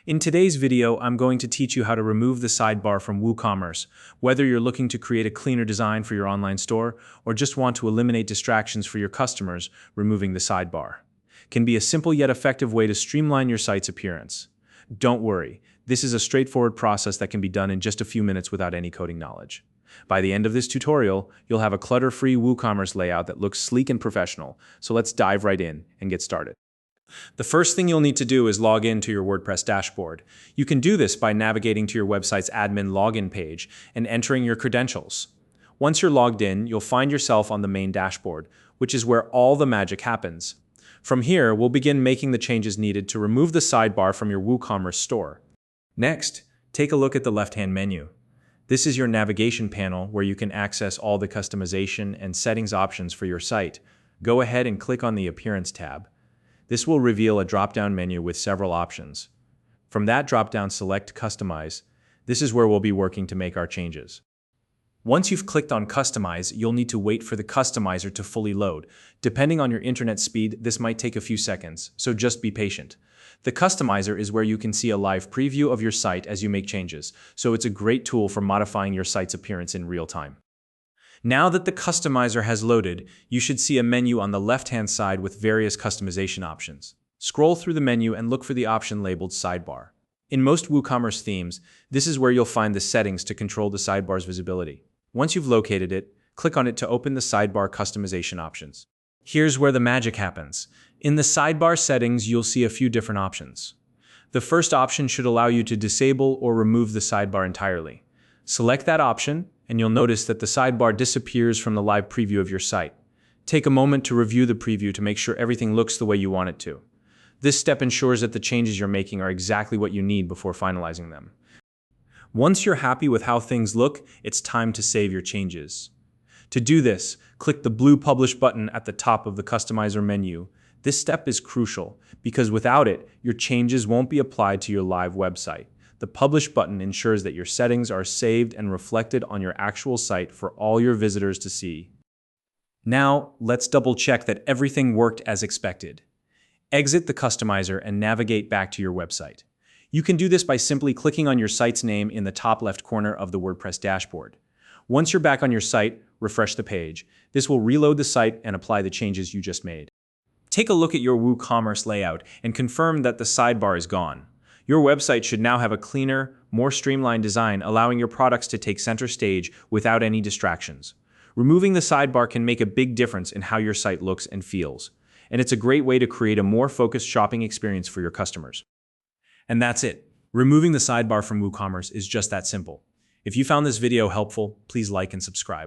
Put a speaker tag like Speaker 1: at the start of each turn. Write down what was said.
Speaker 1: In today's video, I'm going to teach you how to remove the sidebar from WooCommerce, whether you're looking to create a cleaner design for your online store or just want to eliminate distractions for your customers. Removing the sidebar can be a simple yet effective way to streamline your site's appearance. Don't worry, this is a straightforward process that can be done in just a few minutes without any coding knowledge. By the end of this tutorial, you'll have a clutter-free WooCommerce layout that looks sleek and professional, so let's dive right in and get started. The first thing you'll need to do is log in to your WordPress dashboard. You can do this by navigating to your website's admin login page and entering your credentials. Once you're logged in, you'll find yourself on the main dashboard, which is where all the magic happens. From here, we'll begin making the changes needed to remove the sidebar from your WooCommerce store. Next, take a look at the left-hand menu. This is your navigation panel where you can access all the customization and settings options for your site. Go ahead and click on the Appearance tab. This will reveal a drop-down menu with several options. From that drop-down, select Customize. This is where we'll be working to make our changes. Once you've clicked on Customize, you'll need to wait for the customizer to fully load. Depending on your internet speed, this might take a few seconds, so just be patient. The customizer is where you can see a live preview of your site as you make changes, so it's a great tool for modifying your site's appearance in real time. Now that the customizer has loaded, you should see a menu on the left-hand side with various customization options. Scroll through the menu and look for the option labeled Sidebar. In most WooCommerce themes, this is where you'll find the settings to control the sidebar's visibility. Once you've located it, click on it to open the sidebar customization options. Here's where the magic happens. In the sidebar settings, you'll see a few different options. The first option should allow you to disable or remove the sidebar entirely. Select that option, and you'll notice that the sidebar disappears from the live preview of your site. Take a moment to review the preview to make sure everything looks the way you want it to. This step ensures that the changes you're making are exactly what you need before finalizing them. Once you're happy with how things look, it's time to save your changes. To do this, click the blue Publish button at the top of the Customizer menu. This step is crucial because without it, your changes won't be applied to your live website. The Publish button ensures that your settings are saved and reflected on your actual site for all your visitors to see. Now, let's double check that everything worked as expected. Exit the customizer and navigate back to your website. You can do this by simply clicking on your site's name in the top left corner of the WordPress dashboard. Once you're back on your site, refresh the page. This will reload the site and apply the changes you just made. Take a look at your WooCommerce layout and confirm that the sidebar is gone. Your website should now have a cleaner, more streamlined design, allowing your products to take center stage without any distractions. Removing the sidebar can make a big difference in how your site looks and feels, and it's a great way to create a more focused shopping experience for your customers. And that's it. Removing the sidebar from WooCommerce is just that simple. If you found this video helpful, please like and subscribe.